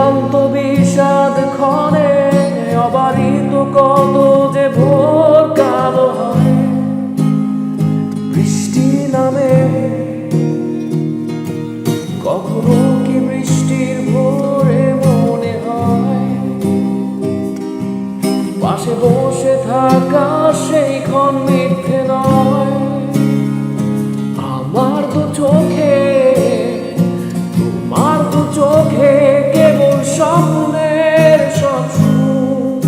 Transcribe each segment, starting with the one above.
ক্লান্ত বিষাদ ক্ষণে অবারিত কত যে ভোর কালো হয়। বৃষ্টি নামে কখনো কি বৃষ্টির ভোরে মনে হয় পাশে বসে থাকা সেই ক্ষণ মিথ্যে নয়। আমার দু চোখে তোমার দু চোখে কেবল স্বপ্নের সব সুখ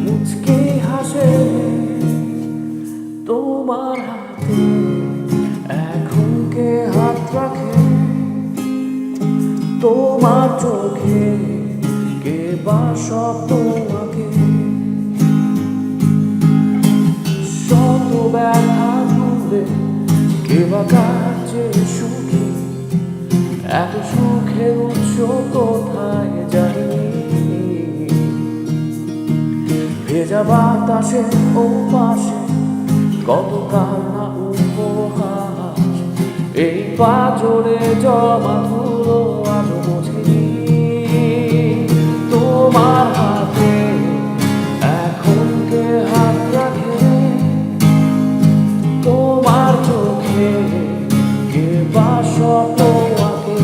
মুচকি হাসে তোমার হাতে এখন কে হাত রাখে তোমার চোখে কে বা স্বপ্ন আঁকে। শত ব্যথা তুলে কে বা কাছে সুখী এত সুখের উৎস কোথায় জানি। ভেজা বাতাসে ও পাশে কত কান্না উপহাস এই পাঁজরে জমা ধুলো আজ বোঝেনি। তোমার হাতে এখন কে হাত রাখে তোমার চোখে কে বা স্বপ্ন আঁকে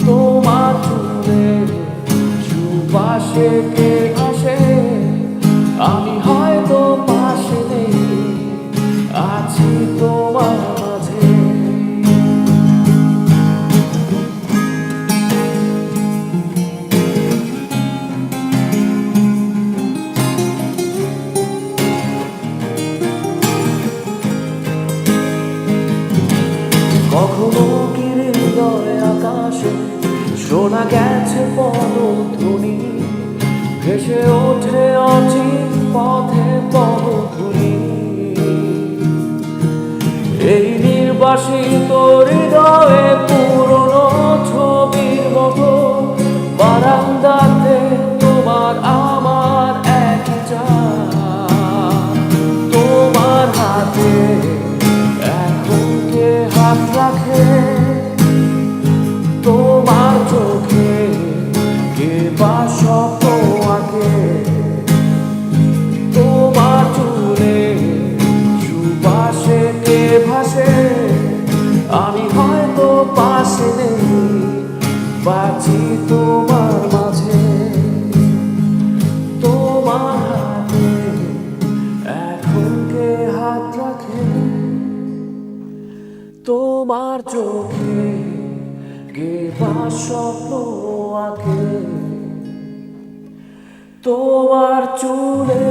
তোমার চুলে সুবাসে কে ভাসে আমি হয়তো পাশে নেই আছি তোমার মাঝে। কখনো কি হৃদয় আকাশে শোনা গেছে পদধ্বনি ভেসে ওঠে অচিন পথে পদধূলি। এই নির্বাসিত হৃদয়ে পুরনো ছবির মতো বারান্দাতে তোমার আমার একই চান। তোমার হাতে এখন কে হাত রাখে তোমার চোখে কে বা স্বপ্ন আঁকে তোমার চুলে সুবাসে কে ভাসে আমি হয়তো পাশে নেই বাঁচি তোমার মাঝে। তোমার হাতে এখন কে হাত রাখে তোমার চোখে কে বা স্বপ্ন আঁকে তোমার চুলে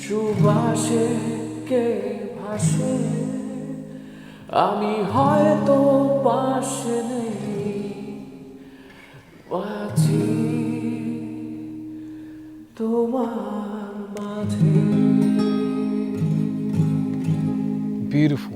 সুবাসে কে ভাসে আমি হয়তো পাশে নেই বাঁচি তোমার মাঝে। Beautiful.